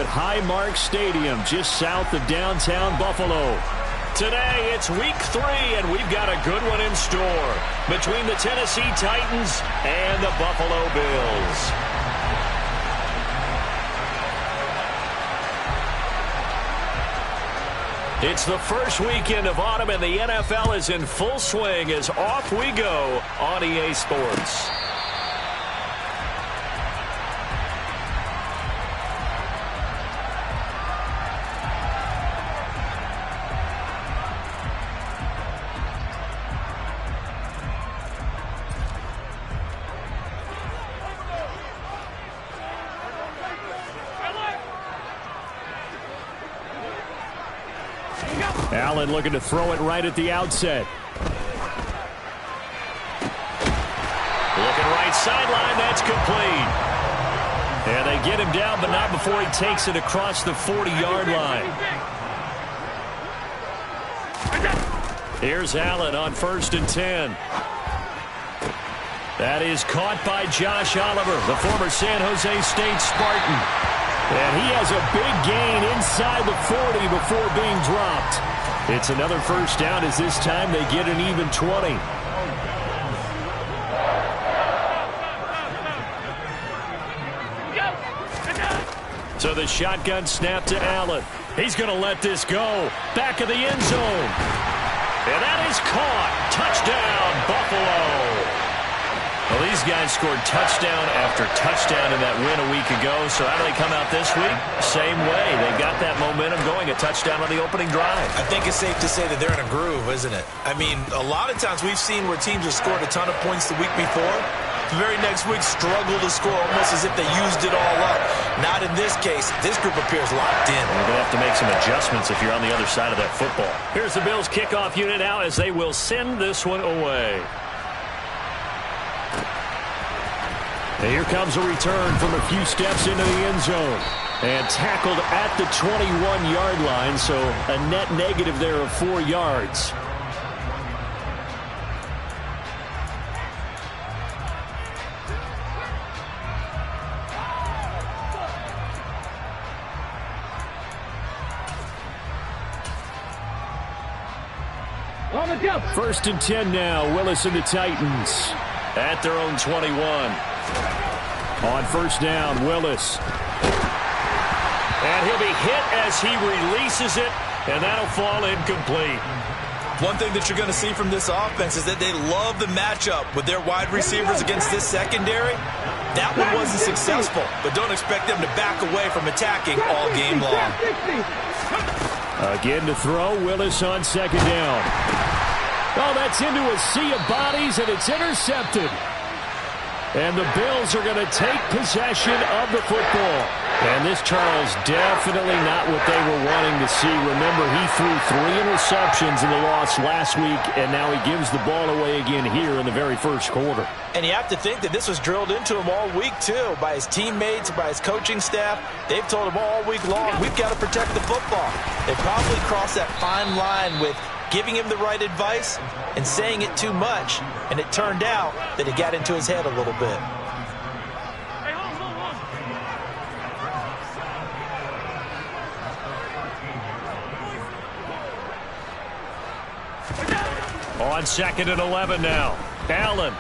Highmark Stadium, just south of downtown Buffalo. Today, it's week 3, and we've got a good one in store between the Tennessee Titans and the Buffalo Bills. It's the first weekend of autumn, and the NFL is in full swing as off we go on EA Sports. Allen looking to throw it right at the outset. Looking right sideline, that's complete. And they get him down, but not before he takes it across the 40-yard line. Here's Allen on 1st and 10. That is caught by Josh Oliver, the former San Jose State Spartan. And he has a big gain inside the 40 before being dropped. It's another first down as this time they get an even 20. So the shotgun snap to Allen. He's going to let this go. Back of the end zone. And that is caught. Touchdown, Buffalo. Well, these guys scored touchdown after touchdown in that win a week ago. So how do they come out this week? Same way. They got that momentum going, a touchdown on the opening drive. I think it's safe to say that they're in a groove, isn't it? I mean, a lot of times we've seen where teams have scored a ton of points the week before. The very next week struggle to score almost as if they used it all up. Not in this case. This group appears locked in. You're going to have to make some adjustments if you're on the other side of that football. Here's the Bills kickoff unit now as they will send this one away. And here comes a return from a few steps into the end zone. And tackled at the 21-yard line, so a net negative there of 4 yards. First and 10 now. Willis and the Titans at their own 21. On first down, Willis. And he'll be hit as he releases it, and that'll fall incomplete. One thing that you're going to see from this offense is that they love the matchup with their wide receivers against this secondary. That one wasn't successful, but don't expect them to back away from attacking all game long. Again to throw, Willis on second down. Oh, that's into a sea of bodies, and it's intercepted. And the Bills are going to take possession of the football. And this, Charles, definitely not what they were wanting to see. Remember, he threw 3 interceptions in the loss last week, and now he gives the ball away again here in the very first quarter. And you have to think that this was drilled into him all week, too, by his teammates, by his coaching staff. They've told him all week long, we've got to protect the football. They probably crossed that fine line with giving him the right advice and saying it too much. And it turned out that it got into his head a little bit. On 2nd and 11 now. Allen.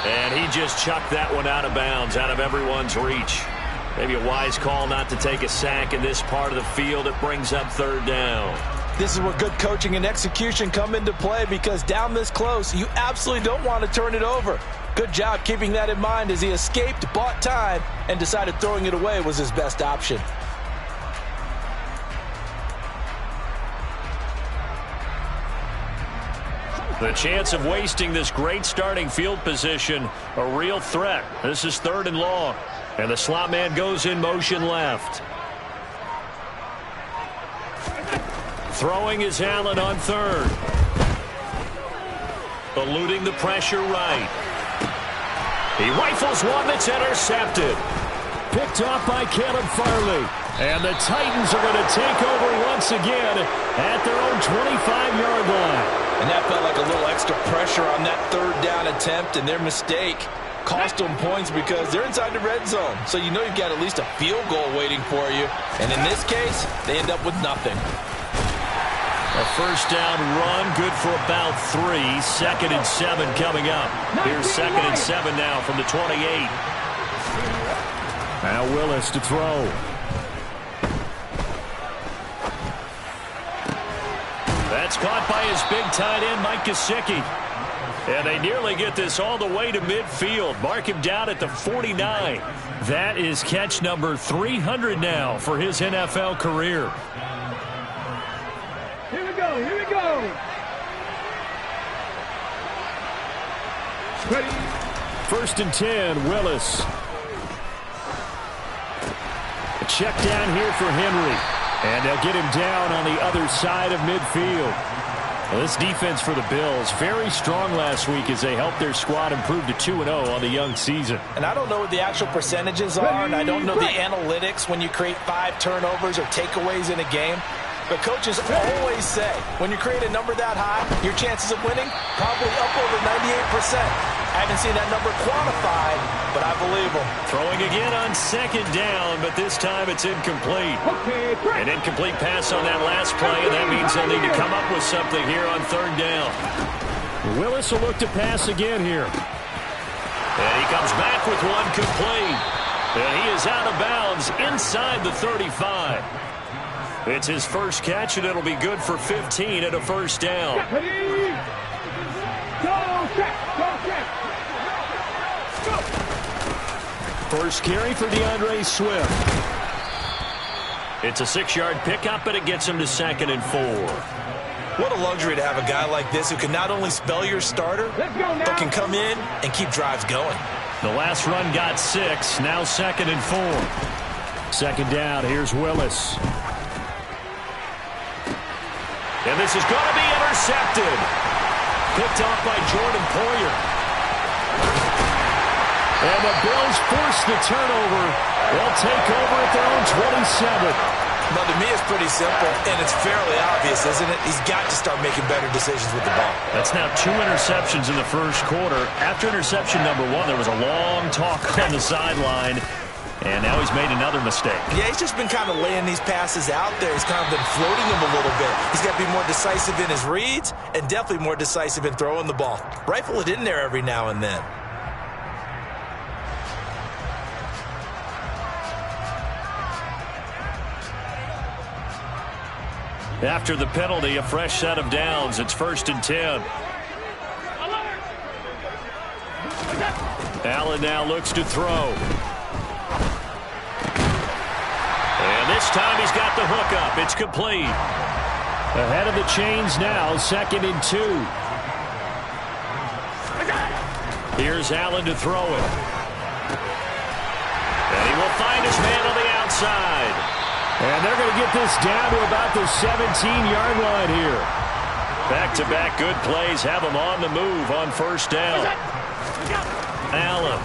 And he just chucked that one out of bounds, out of everyone's reach. Maybe a wise call not to take a sack in this part of the field. It brings up 3rd down. This is where good coaching and execution come into play, because down this close, you absolutely don't want to turn it over. Good job keeping that in mind as he escaped, bought time, and decided throwing it away was his best option. The chance of wasting this great starting field position, a real threat. This is 3rd and long. And the slot man goes in motion left. Throwing is Allen on 3rd. Eluding the pressure right. He rifles one that's intercepted. Picked off by Caleb Farley. And the Titans are going to take over once again at their own 25-yard line. And that felt like a little extra pressure on that 3rd down attempt, and their mistake cost them points because they're inside the red zone. So you know you've got at least a field goal waiting for you. And in this case, they end up with nothing. A first down run, good for about 3. 2nd and 7 coming up. Here's 2nd and 7 now from the 28. Now Willis to throw. That's caught by his big tight end, Mike Gesicki. And they nearly get this all the way to midfield. Mark him down at the 49. That is catch number 300 now for his NFL career. Here we go, here we go. Ready. 1st and 10, Willis. A check down here for Henry. And they'll get him down on the other side of midfield. Well, this defense for the Bills, very strong last week as they helped their squad improve to 2-0 on the young season. And I don't know what the actual percentages are, and I don't know the analytics when you create 5 turnovers or takeaways in a game. But coaches always say, when you create a number that high, your chances of winning probably up over 98%. I haven't seen that number quantified, but I believe them. Throwing again on 2nd down, but this time it's incomplete. An incomplete pass on that last play, and that means they'll need to come up with something here on 3rd down. Willis will look to pass again here. And he comes back with one complete. And he is out of bounds inside the 35. It's his first catch, and it'll be good for 15 at a first down. First carry for DeAndre Swift. It's a 6-yard pickup, but it gets him to 2nd and 4. What a luxury to have a guy like this who can not only spell your starter, but can come in and keep drives going. The last run got 6, now 2nd and 4. 2nd down, here's Willis. And this is going to be intercepted. Picked off by Jordan Poyer. And the Bills force the turnover. They'll take over at their own 27. But to me, it's pretty simple, and it's fairly obvious, isn't it? He's got to start making better decisions with the ball. That's now 2 interceptions in the first quarter. After interception number 1, there was a long talk on the sideline. And now he's made another mistake. Yeah, he's just been kind of laying these passes out there. He's kind of been floating them a little bit. He's got to be more decisive in his reads and definitely more decisive in throwing the ball. Rifle it in there every now and then. After the penalty, a fresh set of downs. It's 1st and 10. Allen now looks to throw. And this time he's got the hook up. It's complete. Ahead of the chains now, 2nd and 2. Here's Allen to throw it. And he will find his man on the outside. And they're going to get this down to about the 17-yard line here. Back-to-back good plays have him on the move on 1st down. Allen.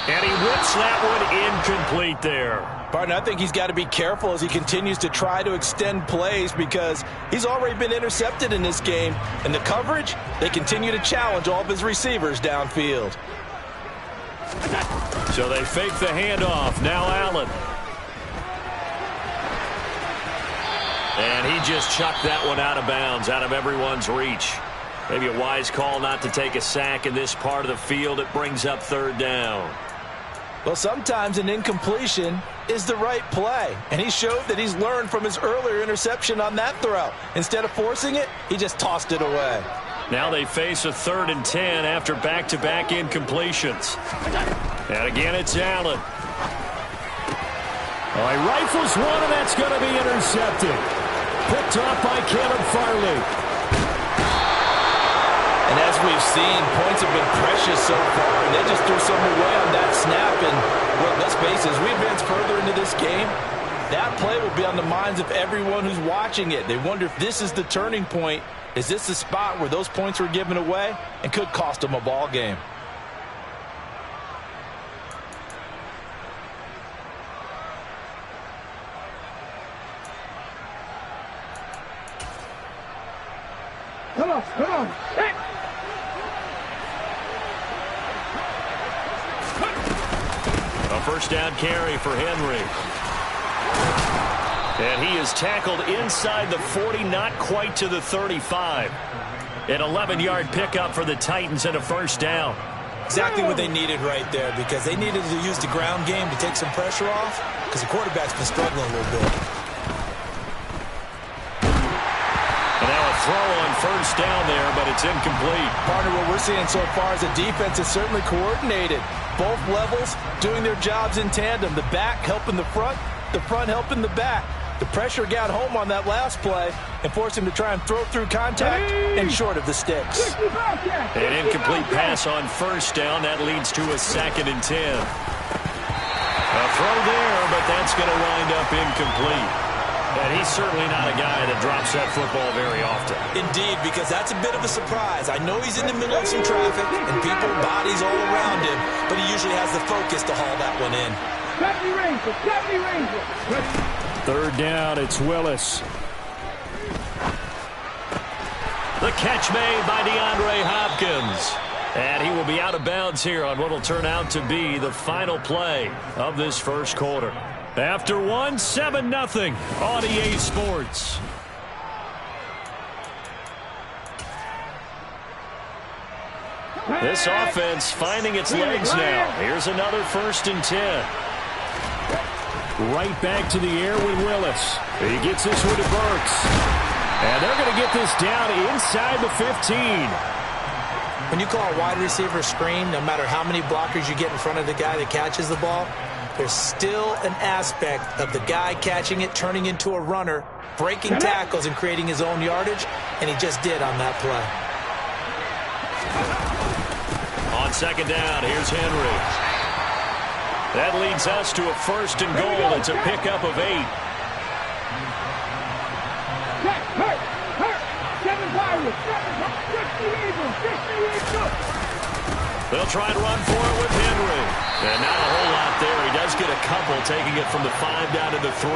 And he whips that one incomplete there. Partner, I think he's got to be careful as he continues to try to extend plays because he's already been intercepted in this game. And the coverage, they continue to challenge all of his receivers downfield. So they fake the handoff. Now Allen. And he just chucked that one out of bounds, out of everyone's reach. Maybe a wise call not to take a sack in this part of the field. It brings up 3rd down. Well, sometimes an incompletion is the right play. And he showed that he's learned from his earlier interception on that throw. Instead of forcing it, he just tossed it away. Now they face a 3rd and 10 after back-to-back incompletions. And again, it's Allen. Oh, he rifles one, and that's going to be intercepted. Picked off by Caleb Farley. And as we've seen, points have been precious so far, and they just threw something away on that snap. And, well, let's face it, as we advance further into this game, that play will be on the minds of everyone who's watching it. They wonder if this is the turning point. Is this the spot where those points were given away and could cost them a ball game? Come on, come on. Hey. first down carry for Henry. And he is tackled inside the 40, not quite to the 35. An 11-yard pickup for the Titans and a first down. Exactly what they needed right there, because they needed to use the ground game to take some pressure off, because the quarterback's been struggling a little bit. And now a throw on first down there, but it's incomplete. Partner, what we're seeing so far is the defense is certainly coordinated. Both levels doing their jobs in tandem. The back helping the front helping the back. The pressure got home on that last play and forced him to try and throw through contact and short of the sticks. An incomplete pass on first down. That leads to a 2nd and 10. A throw there, but that's going to wind up incomplete. And he's certainly not a guy that drops that football very often. Indeed, because that's a bit of a surprise. I know he's in the middle of some traffic and people, bodies all around him, but he usually has the focus to haul that one in. 70 Ranger. 3rd down, it's Willis. The catch made by DeAndre Hopkins. And he will be out of bounds here on what will turn out to be the final play of this first quarter. After 7-0 on EA Sports. This offense finding its legs now. Here's another 1st and 10. Right back to the air with Willis. He gets this one to Burks. And they're going to get this down inside the 15. When you call a wide receiver screen, no matter how many blockers you get in front of the guy that catches the ball, there's still an aspect of the guy catching it, turning into a runner, breaking tackles and creating his own yardage, and he just did on that play. On 2nd down, here's Henry. That leads us to a 1st and goal. It's a pickup of 8. They'll try and run for it with Henry. And not a whole lot there. He does get a couple, taking it from the 5 down to the 3.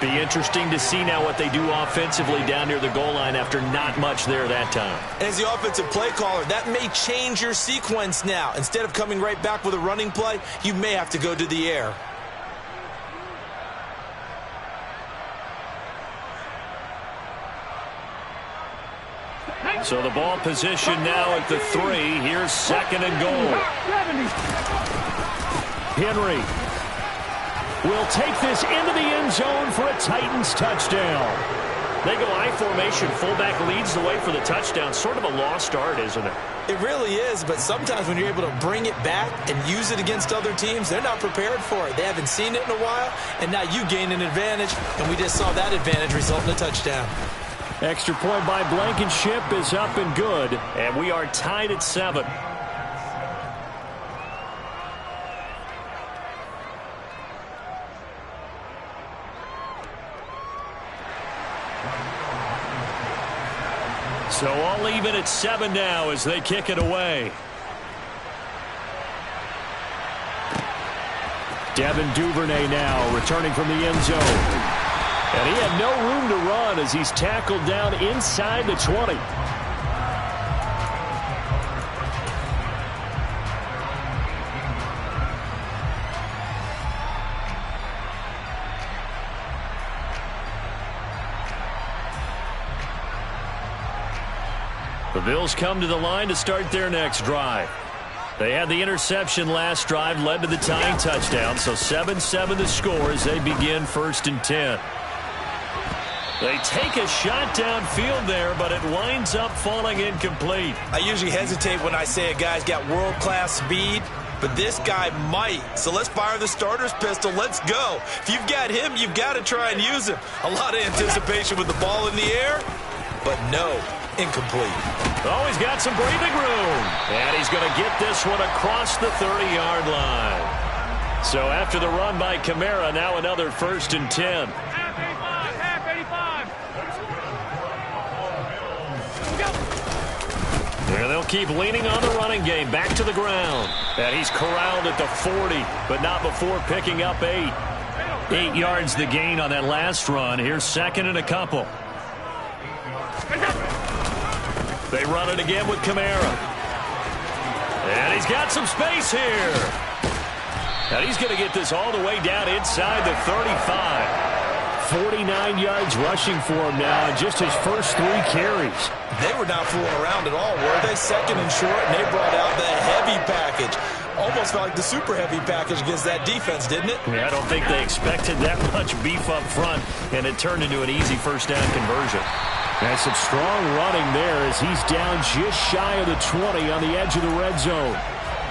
Be interesting to see now what they do offensively down near the goal line after not much there that time. As the offensive play caller, that may change your sequence now. Instead of coming right back with a running play, you may have to go to the air. So the ball position now at the 3. Here's 2nd and goal. Henry will take this into the end zone for a Titans touchdown. They go I formation. Fullback leads the way for the touchdown. Sort of a lost art, isn't it? It really is, but sometimes when you're able to bring it back and use it against other teams, they're not prepared for it. They haven't seen it in a while, and now you gain an advantage, and we just saw that advantage result in a touchdown. Extra point by Blankenship is up and good, and we are tied at 7. So all even at 7 now as they kick it away. Devin Duvernay now returning from the end zone. And he had no room to run as he's tackled down inside the 20. The Bills come to the line to start their next drive. They had the interception last drive, led to the tying touchdown, so 7-7 the score as they begin 1st and 10. They take a shot downfield there, but it winds up falling incomplete. I usually hesitate when I say a guy's got world-class speed, but this guy might. So let's fire the starter's pistol. Let's go. If you've got him, you've got to try and use him. A lot of anticipation with the ball in the air, but no, incomplete. Oh, he's got some breathing room. And he's going to get this one across the 30-yard line. So after the run by Kamara, now another 1st and 10. And they'll keep leaning on the running game. Back to the ground. And he's corralled at the 40, but not before picking up 8. 8 yards the gain on that last run. Here's 2nd and a couple. They run it again with Kamara. And he's got some space here. And he's going to get this all the way down inside the 35. 49 yards rushing for him now in just his first 3 carries. They were not fooling around at all, were they? Second and short, and they brought out the heavy package. Almost felt like the super heavy package against that defense, didn't it? Yeah, I don't think they expected that much beef up front, and it turned into an easy first down conversion. And some strong running there as he's down just shy of the 20 on the edge of the red zone.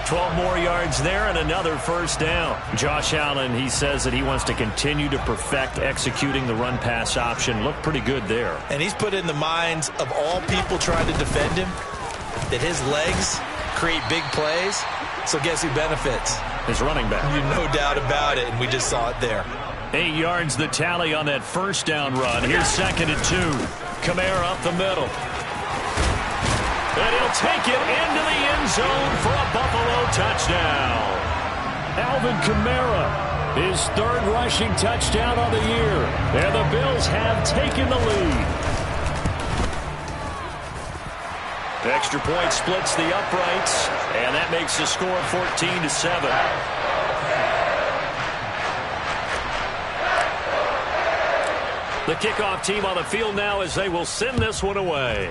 12 more yards there and another first down. Josh Allen, he says that he wants to continue to perfect executing the run-pass option. Looked pretty good there. And he's put in the minds of all people trying to defend him that his legs create big plays. So guess who benefits? His running back. No doubt about it, and we just saw it there. 8 yards the tally on that first down run. Here's 2nd and 2. Kamara up the middle. And he'll take it into the end zone for a Buffalo touchdown. Alvin Kamara, his 3rd rushing touchdown on the year. And the Bills have taken the lead. The extra point splits the uprights, and that makes the score 14-7. The kickoff team on the field now as they will send this one away.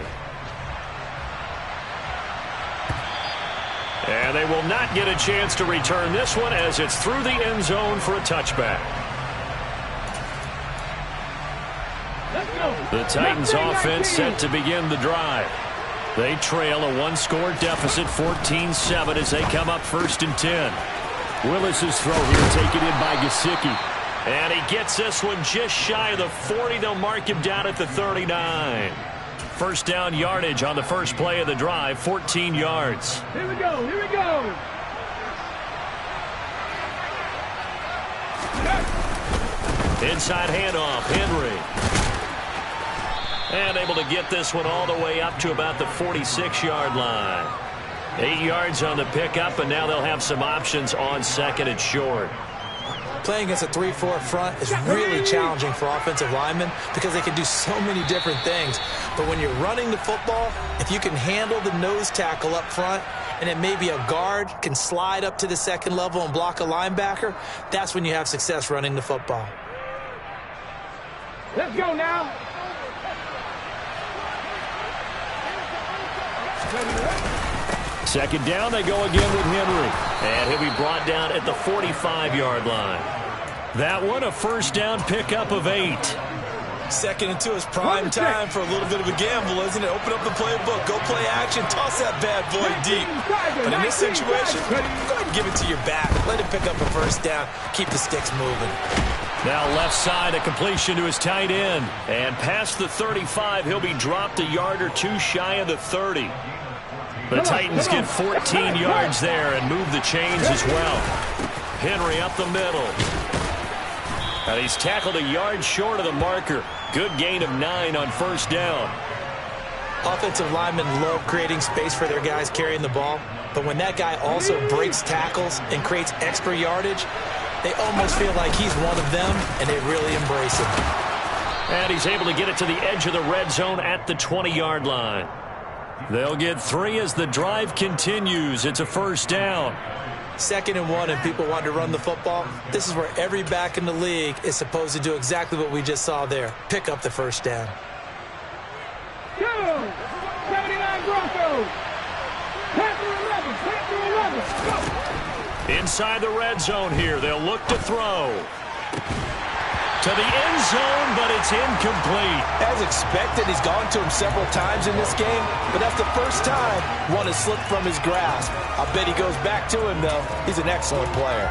And they will not get a chance to return this one as it's through the end zone for a touchback. The Titans offense set to begin the drive. They trail a 1-score deficit, 14-7 as they come up 1st and 10. Willis's throw here taken in by Gesicki. And he gets this one just shy of the 40. They'll mark him down at the 39. First down yardage on the first play of the drive, 14 yards. Here we go, here we go. Inside handoff, Henry. And able to get this one all the way up to about the 46-yard line. 8 yards on the pickup, and now they'll have some options on 2nd and short. Playing against a 3-4 front is really challenging for offensive linemen because they can do so many different things. But when you're running the football, if you can handle the nose tackle up front, and then maybe a guard can slide up to the 2nd level and block a linebacker, that's when you have success running the football. Let's go now. Second down, they go again with Henry. And he'll be brought down at the 45-yard line. That one, a first down pickup of 8. 2nd and 2 is prime time for a little bit of a gamble, isn't it? Open up the playbook, go play action, toss that bad boy deep. But in this situation, go ahead and give it to your back. Let him pick up a first down, keep the sticks moving. Now left side, a completion to his tight end. And past the 35, he'll be dropped a yard or 2 shy of the 30. The Titans get 14 yards there and move the chains as well. Henry up the middle. And he's tackled a yard short of the marker. Good gain of 9 on first down. Offensive linemen love creating space for their guys carrying the ball. But when that guy also breaks tackles and creates extra yardage, they almost feel like he's one of them, and they really embrace him. And he's able to get it to the edge of the red zone at the 20-yard line. They'll get 3 as the drive continues. It's a first down. 2nd and 1, and people want to run the football. This is where every back in the league is supposed to do exactly what we just saw there. Pick up the first down. Go! 79 Broncos. Pass to 11. Go! Inside the red zone here. They'll look to throw. To the end zone, but it's incomplete. As expected, he's gone to him several times in this game, but that's the first time one has slipped from his grasp. I bet he goes back to him, though. He's an excellent player.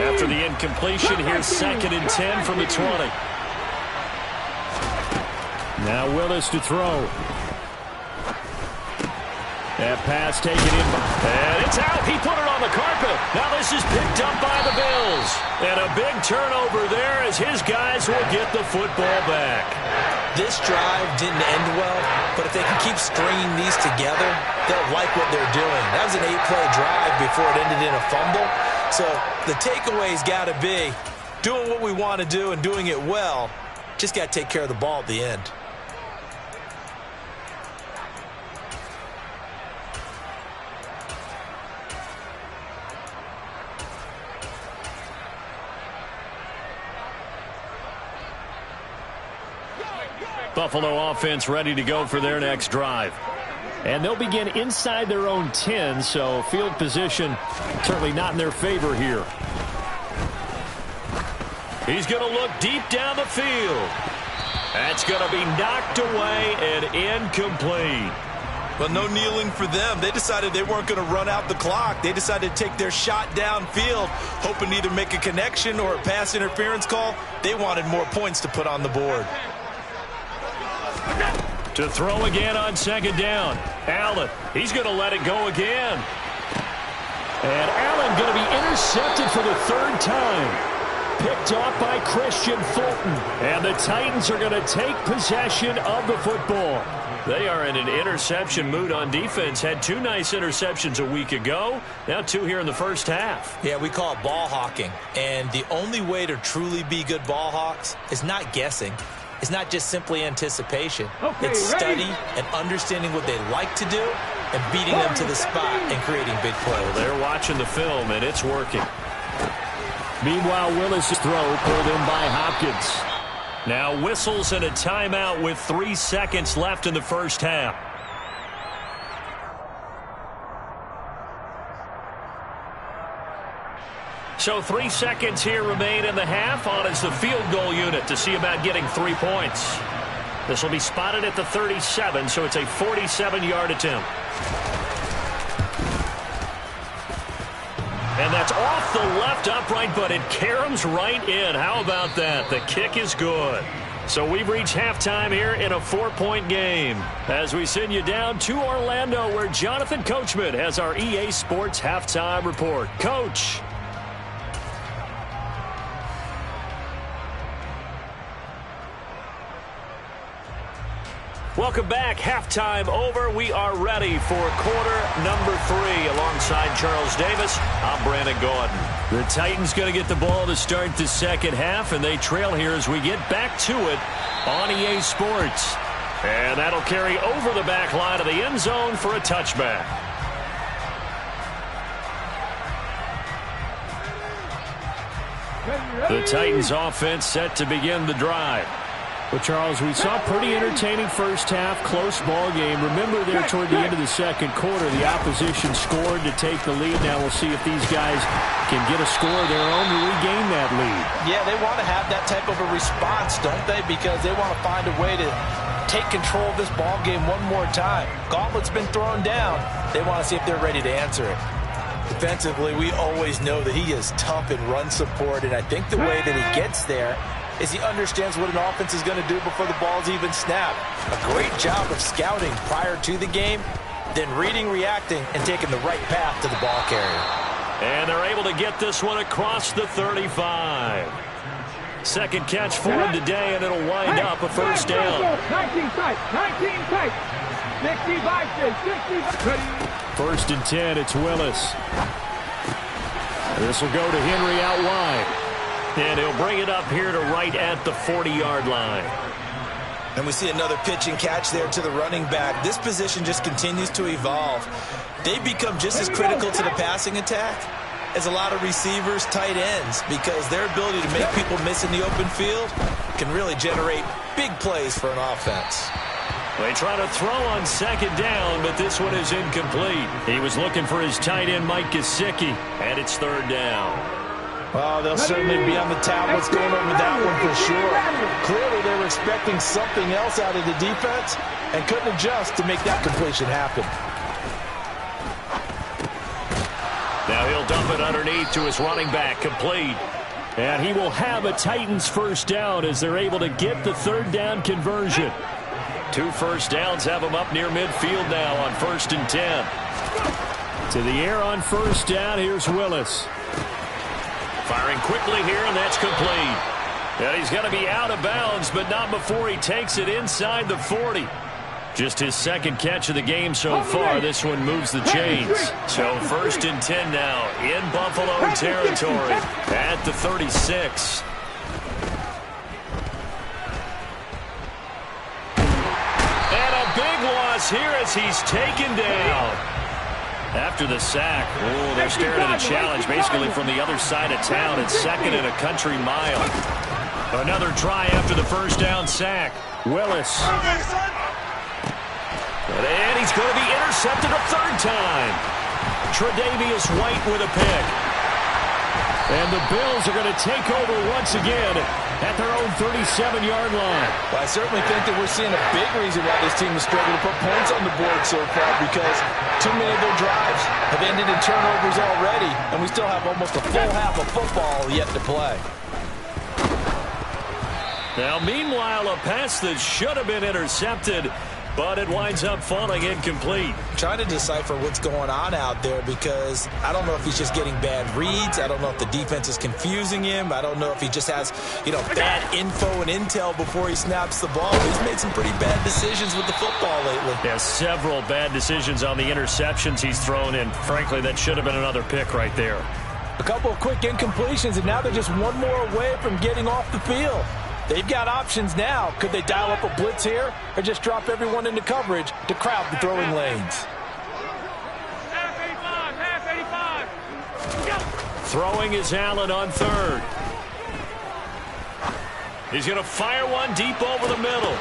After the incompletion, here's 2nd and 10 from the 20. Now Willis to throw. That pass taken in by, and it's out. He put it on the carpet. Now this is picked up by the Bills. And a big turnover there as his guys will get the football back. This drive didn't end well, but if they can keep stringing these together, they'll like what they're doing. That was an 8-play drive before it ended in a fumble. So the takeaway's got to be doing what we want to do and doing it well. Just got to take care of the ball at the end. Buffalo offense ready to go for their next drive. And they'll begin inside their own 10, so field position certainly not in their favor here. He's going to look deep down the field. That's going to be knocked away and incomplete. Well, no kneeling for them. They decided they weren't going to run out the clock. They decided to take their shot downfield, hoping to either make a connection or a pass interference call. They wanted more points to put on the board. To throw again on second down. Allen, he's going to let it go again. And Allen going to be intercepted for the third time. Picked off by Christian Fulton. And the Titans are going to take possession of the football. They are in an interception mood on defense. Had 2 nice interceptions a week ago. Now 2 here in the first half. Yeah, we call it ball hawking. And the only way to truly be good ball hawks is not guessing. It's not just simply anticipation. Okay, it's study ready? and understanding what they like to do and beating them to the spot and creating big plays. Well, they're watching the film, and it's working. Meanwhile, Willis' throw pulled in by Hopkins. Now whistles and a timeout with 3 seconds left in the first half. So 3 seconds here remain in the half. On is the field goal unit to see about getting 3 points. This will be spotted at the 37, so it's a 47-yard attempt. And that's off the left upright, but it caroms right in. How about that? The kick is good. So we've reached halftime here in a 4-point game. As we send you down to Orlando, where Jonathan Coachman has our EA Sports halftime report. Coach. Welcome back. Halftime over. We are ready for quarter number 3. Alongside Charles Davis, I'm Brandon Gordon. The Titans going to get the ball to start the second half, and they trail here as we get back to it on EA Sports. And that'll carry over the back line of the end zone for a touchback. The Titans offense set to begin the drive. Well, Charles, we saw a pretty entertaining first half, close ball game. Remember there toward the end of the second quarter, the opposition scored to take the lead. Now we'll see if these guys can get a score of their own to regain that lead. Yeah, they want to have that type of a response, don't they? Because they want to find a way to take control of this ball game one more time. Gauntlet's been thrown down. They want to see if they're ready to answer it. Defensively, we always know that he is tough in run support, and I think the way that he gets there is he understands what an offense is going to do before the ball's even snapped. A great job of scouting prior to the game, then reading, reacting, and taking the right path to the ball carrier. And they're able to get this one across the 35. Second catch for him today, and it'll wind up a first down. 19 tight, 19 tight. 65, 65. First and 10, it's Willis. This will go to Henry out wide. And he'll bring it up here to right at the 40-yard line. And we see another pitch and catch there to the running back. This position just continues to evolve. They become just as critical to the passing attack as a lot of receivers, tight ends, because their ability to make people miss in the open field can really generate big plays for an offense. They try to throw on second down, but this one is incomplete. He was looking for his tight end, Mike Gesicki, and it's third down. Well, they'll certainly be on the tablets going over that one for sure. Clearly, they were expecting something else out of the defense and couldn't adjust to make that completion happen. Now he'll dump it underneath to his running back, complete. And he will have a Titans first down as they're able to get the third down conversion. 2 first downs have him up near midfield now on 1st and 10. To the air on first down, here's Willis. Firing quickly here, and that's complete. And he's going to be out of bounds, but not before he takes it inside the 40. Just his second catch of the game so far. This one moves the chains. So 1st and 10 now in Buffalo territory at the 36. And a big loss here as he's taken down. After the sack, they're staring at a challenge basically from the other side of town. It's 2nd and a country mile. Another try after the first down sack. Willis. And he's going to be intercepted a third time. Tre'Davious White with a pick. And the Bills are going to take over once again at their own 37-yard line. Well, I certainly think that we're seeing a big reason why this team has struggled to put points on the board so far, because too many of their drives have ended in turnovers already, and we still have almost a full half of football yet to play. Now, meanwhile, a pass that should have been intercepted, but it winds up falling incomplete. I'm trying to decipher what's going on out there, because I don't know if he's just getting bad reads. I don't know if the defense is confusing him. I don't know if he just has, bad info and intel before he snaps the ball. He's made some pretty bad decisions with the football lately. Yeah, several bad decisions on the interceptions he's thrown in. Frankly, that should have been another pick right there. A couple of quick incompletions, and now they're just one more away from getting off the field. They've got options now. Could they dial up a blitz here or just drop everyone into coverage to crowd the throwing lanes? Half 85. Throwing is Allen on third. He's going to fire one deep over the middle.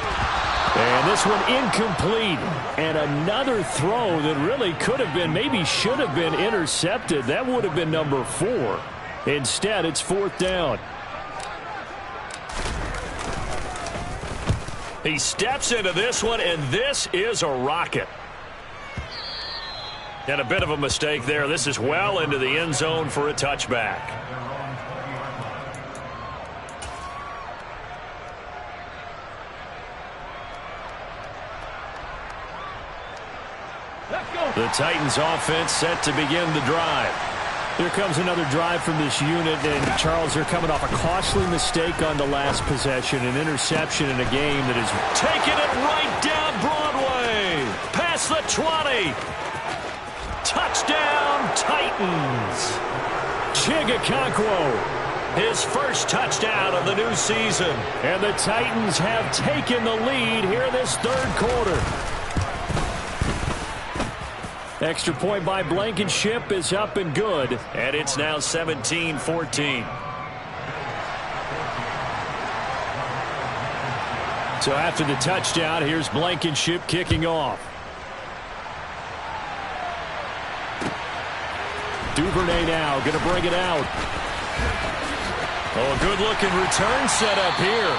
And this one incomplete. And another throw that really could have been, maybe should have been intercepted. That would have been number 4. Instead, it's fourth down. He steps into this one, and this is a rocket. And a bit of a mistake there. This is well into the end zone for a touchback. Let's go. The Titans offense set to begin the drive. Here comes another drive from this unit, and Charles, they're coming off a costly mistake on the last possession, an interception in a game that is taking it right down Broadway, past the 20. Touchdown, Titans. Chigakonkwo, his first touchdown of the new season, and the Titans have taken the lead here this third quarter. Extra point by Blankenship is up and good, and it's now 17-14. So after the touchdown, here's Blankenship kicking off. Duvernay now going to bring it out. Oh, a good-looking return set up here.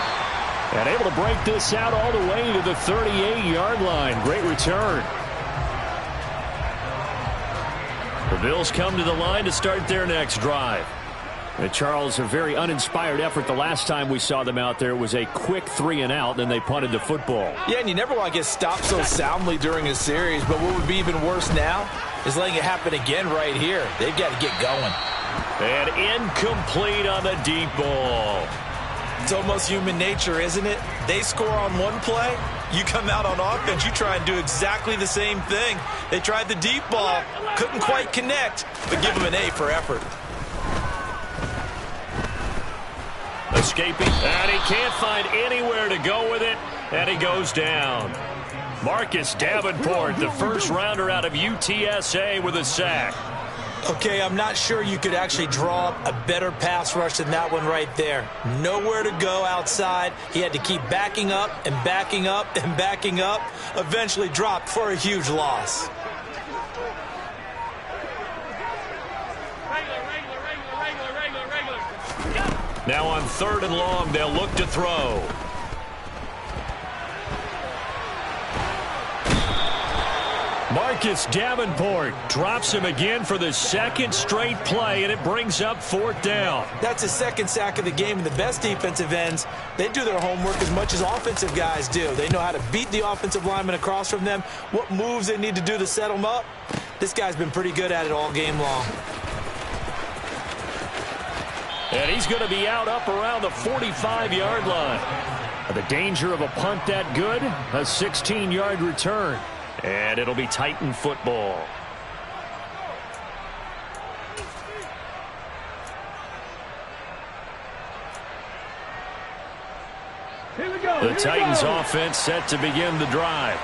And able to break this out all the way to the 38-yard line. Great return. The Bills come to the line to start their next drive. And Charles, a very uninspired effort the last time we saw them out there. It was a quick 3-and-out, then they punted the football. Yeah, and you never want to get stopped so soundly during a series, but what would be even worse now is letting it happen again right here. They've got to get going. And incomplete on the deep ball. It's almost human nature, isn't it? They score on one play, you come out on offense, you try and do exactly the same thing. They tried the deep ball, couldn't quite connect, but give them an A for effort. Escaping, and he can't find anywhere to go with it, and he goes down. Marcus Davenport, the first rounder out of UTSA, with a sack. Okay, I'm not sure you could actually draw up a better pass rush than that one right there. Nowhere to go outside. He had to keep backing up and backing up and backing up. Eventually dropped for a huge loss. Regular. Now on 3rd and long, they'll look to throw. Marcus Davenport drops him again for the second straight play, and it brings up 4th down. That's his second sack of the game, and the best defensive ends, they do their homework as much as offensive guys do. They know how to beat the offensive lineman across from them, what moves they need to do to set them up. This guy's been pretty good at it all game long. And he's going to be out up around the 45-yard line. The danger of a punt that good, a 16-yard return. And it'll be Titan football. Here we go. The Titans offense set to begin the drive.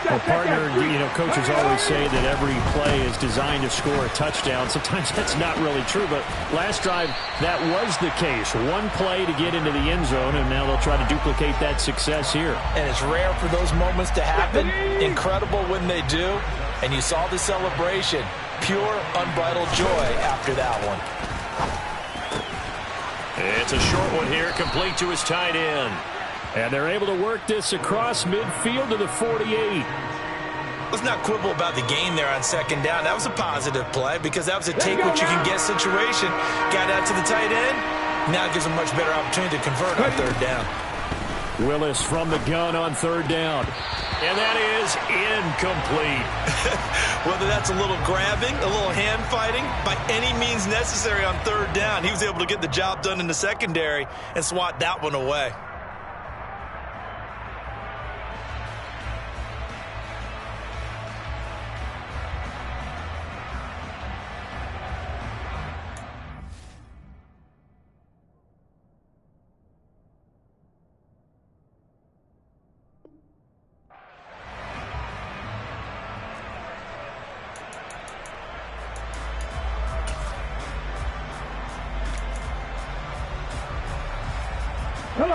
Well, partner, coaches always say that every play is designed to score a touchdown. Sometimes that's not really true, but last drive, that was the case. One play to get into the end zone, and now they'll try to duplicate that success here. And it's rare for those moments to happen. Incredible when they do. And you saw the celebration. Pure, unbridled joy after that one. It's a short one here, complete to his tight end. And they're able to work this across midfield to the 48. Let's not quibble about the gain there on second down. That was a positive play because that was a take-what-you-can-get situation. Got out to the tight end. Now it gives them a much better opportunity to convert on third down. Willis from the gun on third down. And that is incomplete. Whether that's a little grabbing, a little hand fighting, by any means necessary on third down, he was able to get the job done in the secondary and swat that one away.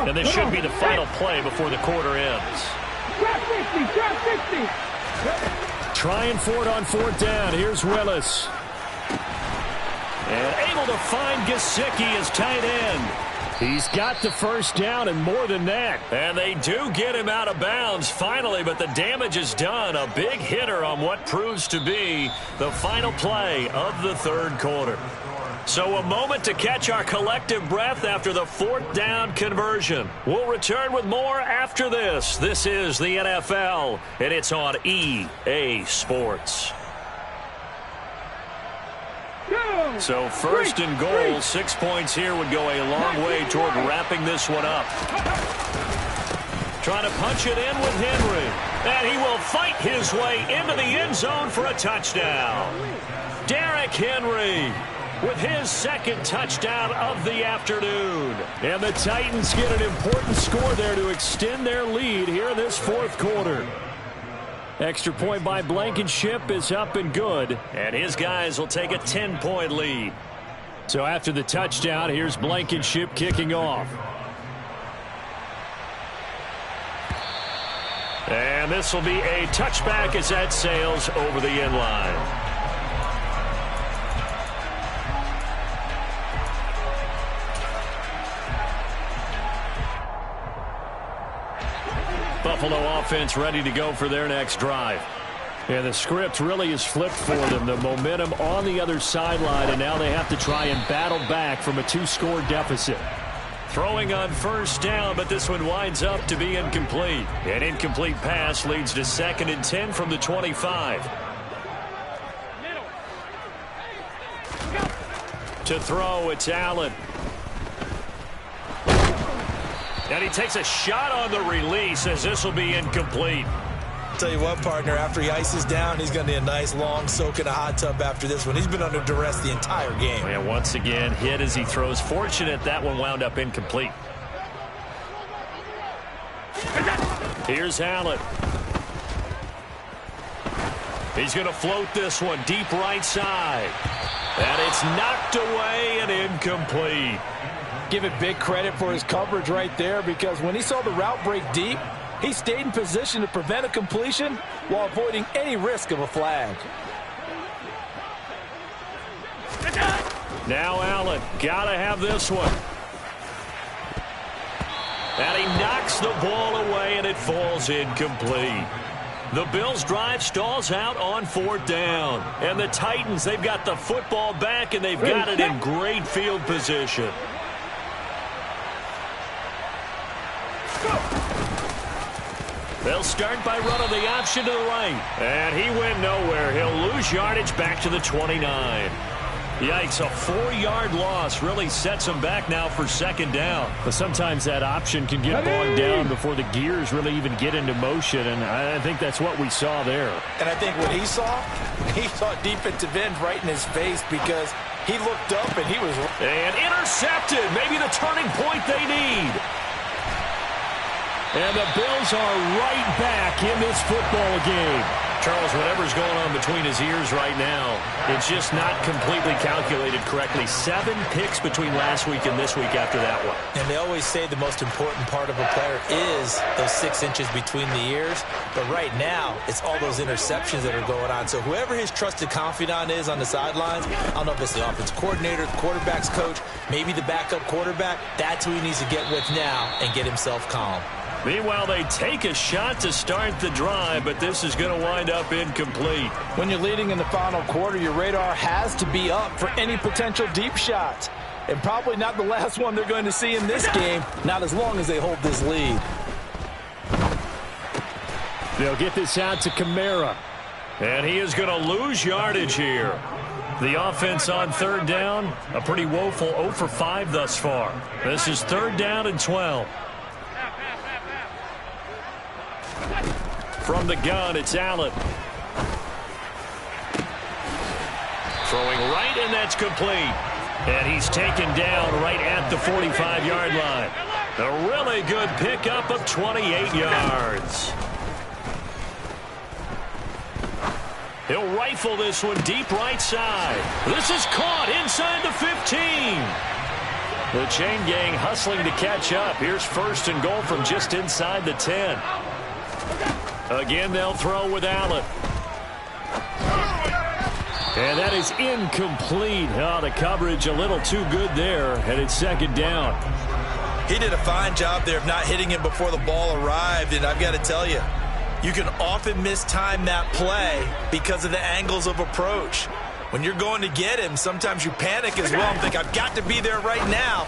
And this should be the final play before the quarter ends. Trying for it on fourth down. Here's Willis. And able to find Gesicki as tight end. He's got the first down and more than that. And they do get him out of bounds finally, but the damage is done. A big hitter on what proves to be the final play of the third quarter. So a moment to catch our collective breath after the fourth down conversion. We'll return with more after this. This is the NFL, and it's on EA Sports. So first and goal, 6 points here would go a long way toward wrapping this one up. Trying to punch it in with Henry. And he will fight his way into the end zone for a touchdown. Derrick Henry with his second touchdown of the afternoon. And the Titans get an important score there to extend their lead here in this fourth quarter. Extra point by Blankenship is up and good. And his guys will take a 10-point lead. So after the touchdown, here's Blankenship kicking off. And this will be a touchback as that sails over the end line. Buffalo offense ready to go for their next drive. And the script really is flipped for them. The momentum on the other sideline, and now they have to try and battle back from a 2-score deficit. Throwing on first down, but this one winds up to be incomplete. An incomplete pass leads to 2nd and 10 from the 25. To throw, it's Allen. And he takes a shot on the release as this will be incomplete. Tell you what, partner, after he ices down, he's going to need a nice long soak in a hot tub after this one. He's been under duress the entire game. And once again, hit as he throws. Fortunate that one wound up incomplete. Here's Allen. He's going to float this one deep right side. And it's knocked away and incomplete. Give it big credit for his coverage right there, because when he saw the route break deep, he stayed in position to prevent a completion while avoiding any risk of a flag. Now Allen, gotta have this one. And he knocks the ball away, and it falls incomplete. The Bills' drive stalls out on fourth down. And the Titans, they've got the football back, and they've got it in great field position. They'll start by running the option to the right. And he went nowhere. He'll lose yardage back to the 29. Yikes, a 4-yard loss really sets him back now for second down. But sometimes that option can get bogged down before the gears really even get into motion, and I think that's what we saw there. And I think what he saw defensive end right in his face, because he looked up and he was... And intercepted, maybe the turning point they need. And the Bills are right back in this football game. Charles, whatever's going on between his ears right now, it's just not completely calculated correctly. 7 picks between last week and this week after that one. And they always say the most important part of a player is those 6 inches between the ears. But right now, it's all those interceptions that are going on. So whoever his trusted confidant is on the sidelines, I don't know if it's the offense coordinator, the quarterback's coach, maybe the backup quarterback, that's who he needs to get with now and get himself calm. Meanwhile, they take a shot to start the drive, but this is going to wind up incomplete. When you're leading in the final quarter, your radar has to be up for any potential deep shots. And probably not the last one they're going to see in this game, not as long as they hold this lead. They'll get this out to Kamara. And he is going to lose yardage here. The offense on 3rd down, a pretty woeful 0 for 5 thus far. This is 3rd down and 12. From the gun, it's Allen. Throwing right, and that's complete. And he's taken down right at the 45-yard line. A really good pickup of 28 yards. He'll rifle this one deep right side. This is caught inside the 15. The chain gang hustling to catch up. Here's 1st and goal from just inside the 10. Again, they'll throw with Allen. And that is incomplete. Oh, the coverage a little too good there, and it's 2nd down. He did a fine job there of not hitting him before the ball arrived, and I've got to tell you, you can often mistime that play because of the angles of approach. When you're going to get him, sometimes you panic as well and think, I've got to be there right now.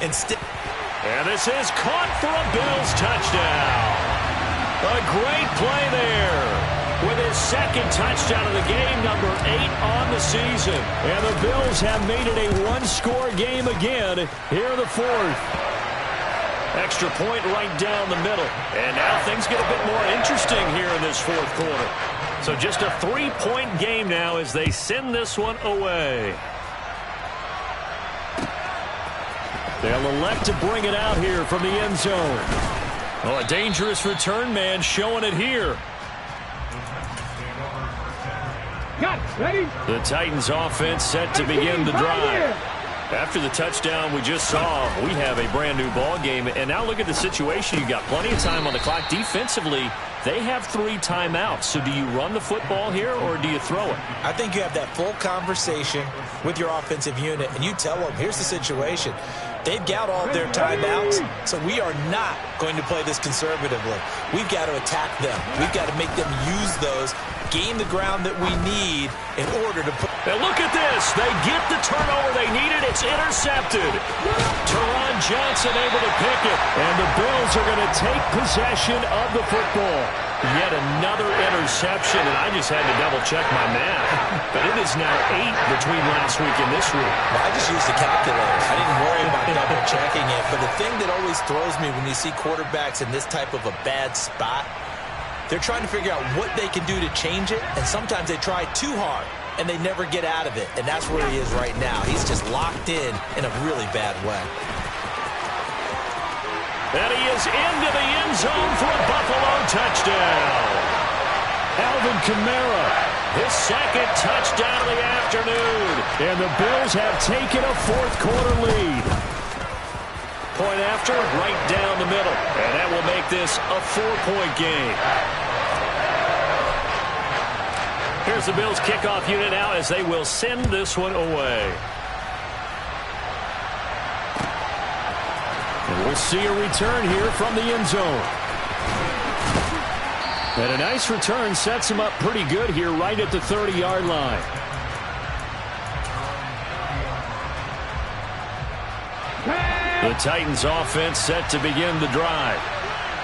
And this is caught for a Bills touchdown. A great play there with his 2nd touchdown of the game, number 8 on the season. And the Bills have made it a 1-score game again here in the 4th. Extra point right down the middle. And now things get a bit more interesting here in this 4th quarter. So just a 3-point game now as they send this one away. They'll elect to bring it out here from the end zone. Oh, a dangerous return man showing it here. Ready? The Titans offense set to begin the drive. After the touchdown we just saw, we have a brand new ball game. And now look at the situation. You've got plenty of time on the clock. Defensively, they have 3 timeouts. So do you run the football here or do you throw it? I think you have that full conversation with your offensive unit, and you tell them, here's the situation. They've got all of their timeouts, so we are not going to play this conservatively. We've got to attack them. We've got to make them use those, gain the ground that we need in order to put... And look at this. They get the turnover they needed. It's intercepted. Teron Johnson able to pick it. And the Bills are going to take possession of the football. Yet another interception, and I just had to double-check my math. But it is now 8 between last week and this week. Well, I just used the calculator. I didn't worry about double-checking it. But the thing that always throws me when you see quarterbacks in this type of a bad spot, they're trying to figure out what they can do to change it, and sometimes they try too hard, and they never get out of it. And that's where he is right now. He's just locked in a really bad way. And he is into the end zone for a Buffalo touchdown. Alvin Kamara, his 2nd touchdown of the afternoon. And the Bills have taken a 4th quarter lead. Point after, right down the middle. And that will make this a 4-point game. Here's the Bills kickoff unit now as they will send this one away. And we'll see a return here from the end zone. And a nice return sets him up pretty good here right at the 30-yard line. The Titans offense set to begin the drive.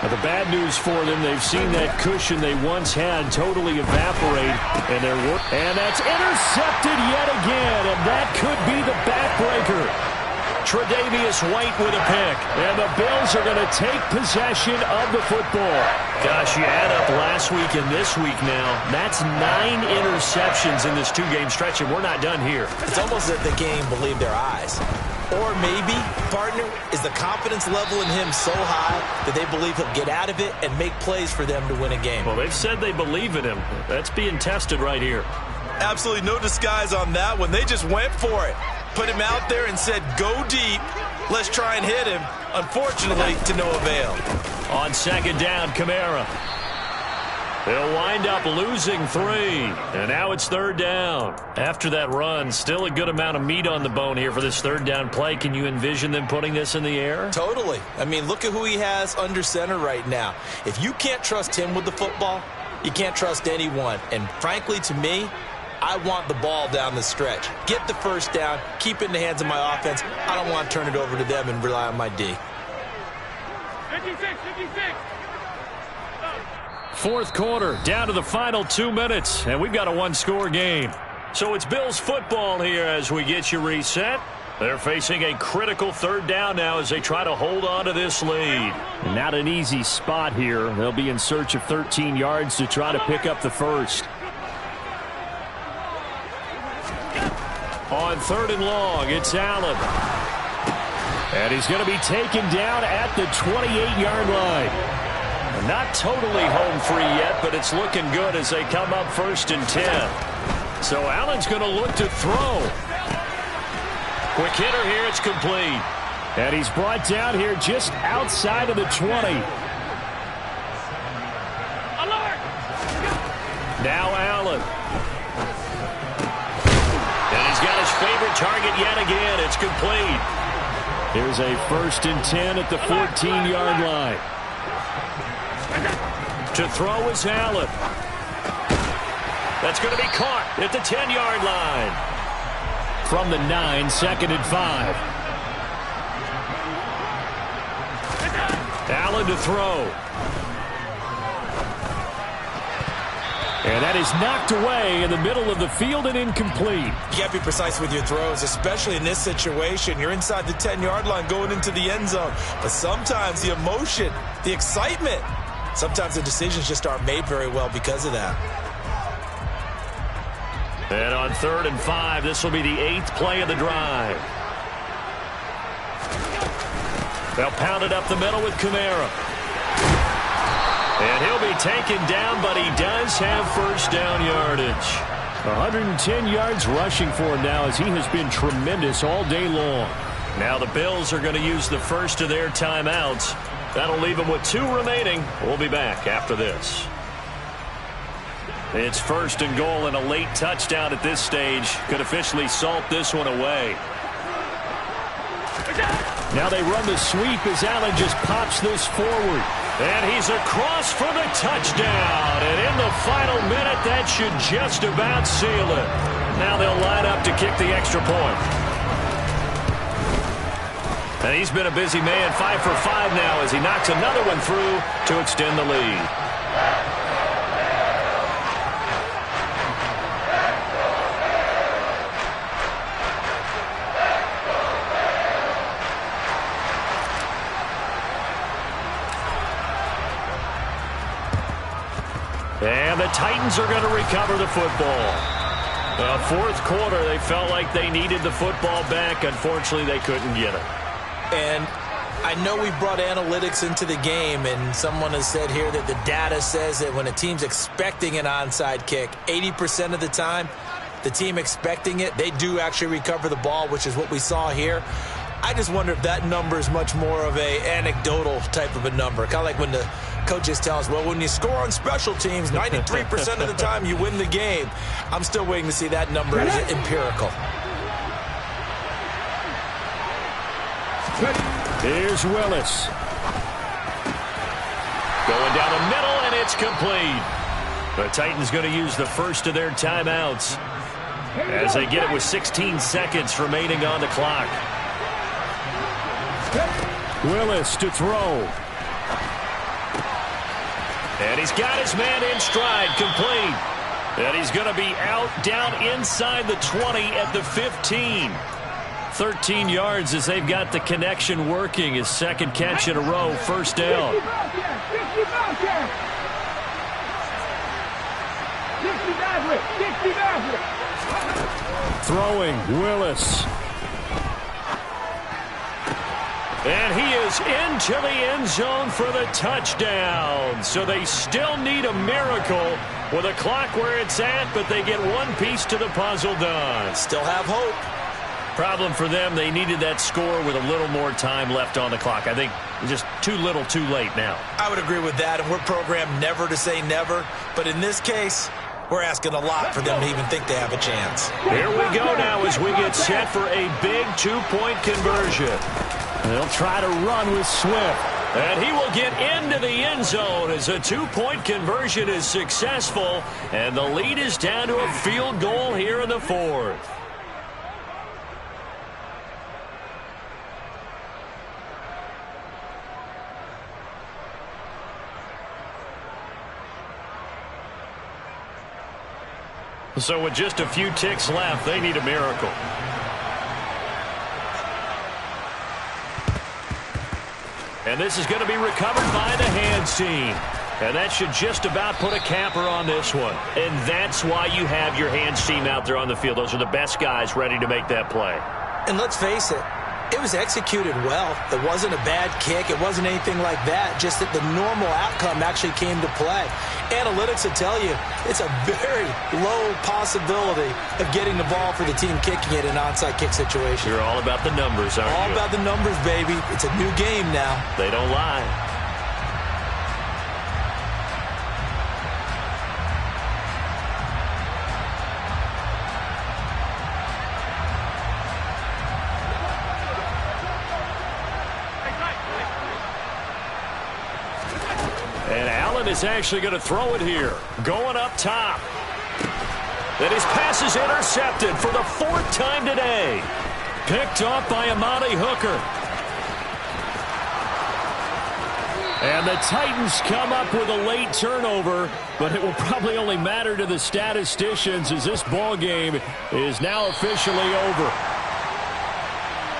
Now, the bad news for them, they've seen that cushion they once had totally evaporate. And that's intercepted yet again, and that could be the backbreaker. Tre'Davious White with a pick. And the Bills are going to take possession of the football. Gosh, you add up last week and this week now. That's 9 interceptions in this 2-game stretch, and we're not done here. It's almost as if they can't even believe their eyes. Or maybe, partner, is the confidence level in him so high that they believe he'll get out of it and make plays for them to win a game. Well, they've said they believe in him. That's being tested right here. Absolutely no disguise on that one. They just went for it. Put him out there and said, go deep. Let's try and hit him. Unfortunately, to no avail. On second down, Kamara. They'll wind up losing 3. And now it's third down. After that run, still a good amount of meat on the bone here for this third down play. Can you envision them putting this in the air? Totally. I mean, look at who he has under center right now. If you can't trust him with the football, you can't trust anyone. And frankly, to me, I want the ball down the stretch. Get the first down, keep it in the hands of my offense. I don't want to turn it over to them and rely on my D. 56. Fourth quarter, down to the final 2 minutes, and we've got a one-score game. So it's Bills football here as we get you reset. They're facing a critical third down now as they try to hold on to this lead. Not an easy spot here. They'll be in search of 13 yards to try to pick up the first. On third and long, it's Allen. And he's going to be taken down at the 28-yard line. Not totally home free yet, but it's looking good as they come up first and 10. So Allen's going to look to throw. Quick hitter here, it's complete. And he's brought down here just outside of the 20. Alert! Now Allen. And he's got his favorite target yet again. It's complete. Here's a first and 10 at the 14-yard line. To throw is Allen. That's going to be caught at the 10-yard line. From the 9, second and 5. Allen to throw. And that is knocked away in the middle of the field and incomplete. You got to be precise with your throws, especially in this situation. You're inside the 10-yard line going into the end zone. But sometimes the emotion, the excitement, sometimes the decisions just aren't made very well because of that. And on third and 5, this will be the 8th play of the drive. They'll pound it up the middle with Kamara. And he'll be taken down, but he does have first down yardage. 110 yards rushing for him now as he has been tremendous all day long. Now the Bills are going to use the first of their timeouts. That'll leave them with 2 remaining. We'll be back after this. It's first and goal, and a late touchdown at this stage could officially salt this one away. Now they run the sweep as Allen just pops this forward. And he's across for the touchdown. And in the final minute, that should just about seal it. Now they'll line up to kick the extra point. And he's been a busy man, 5 for 5 now as he knocks another one through to extend the lead. And the Titans are going to recover the football. Fourth quarter, they felt like they needed the football back. Unfortunately, they couldn't get it. And I know we brought analytics into the game, and someone has said here that the data says that when a team's expecting an onside kick, 80% of the time, the team expecting it, they do actually recover the ball, which is what we saw here. I just wonder if that number is much more of a anecdotal type of a number. Kind of like when the coaches tell us, well, when you score on special teams, 93% of the time you win the game. I'm still waiting to see that number as empirical. Here's Willis. Going down the middle, and it's complete. The Titans going to use the first of their timeouts as they get it with 16 seconds remaining on the clock. Willis to throw. And he's got his man in stride, complete. And he's going to be out down inside the 20 at the 15. 13 yards as they've got the connection working. His second catch in a row, first down. Throwing, Willis. And he is into the end zone for the touchdown. So they still need a miracle with a clock where it's at, but they get one piece to the puzzle done. Still have hope. Problem for them, they needed that score with a little more time left on the clock. I think just too little too late now. I would agree with that, and we're programmed never to say never. But in this case, we're asking a lot for them to even think they have a chance. Here we go now as we get set for a big two-point conversion. They'll try to run with Swift. And he will get into the end zone as a two-point conversion is successful. And the lead is down to a field goal here in the fourth. So with just a few ticks left, they need a miracle. And this is going to be recovered by the hands team. And that should just about put a capper on this one. And that's why you have your hands team out there on the field. Those are the best guys ready to make that play. And let's face it, it was executed well. It wasn't a bad kick. It wasn't anything like that. Just that the normal outcome actually came to play. Analytics will tell you it's a very low possibility of getting the ball for the team kicking it in an onside kick situation. You're all about the numbers, aren't you? All about the numbers, baby. It's a new game now. They don't lie. And Allen is actually going to throw it here. Going up top. And his pass is intercepted for the fourth time today. Picked off by Amani Hooker. And the Titans come up with a late turnover, but it will probably only matter to the statisticians as this ball game is now officially over.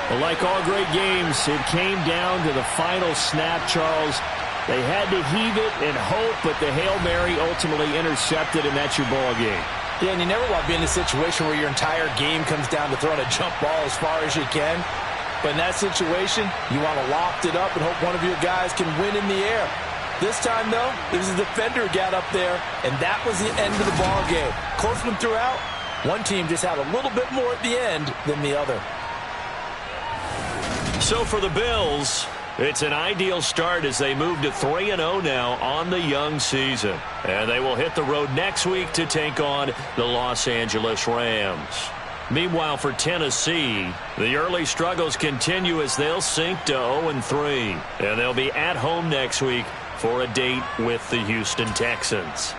But like all great games, it came down to the final snap, Charles. They had to heave it and hope, but the Hail Mary ultimately intercepted, and that's your ball game. Yeah, and you never want to be in a situation where your entire game comes down to throwing a jump ball as far as you can. But in that situation, you want to loft it up and hope one of your guys can win in the air. This time, though, it was a defender who got up there, and that was the end of the ball game. Close one throughout. One team just had a little bit more at the end than the other. So for the Bills, it's an ideal start as they move to 3-0 now on the young season. And they will hit the road next week to take on the Los Angeles Rams. Meanwhile, for Tennessee, the early struggles continue as they'll sink to 0-3. And they'll be at home next week for a date with the Houston Texans.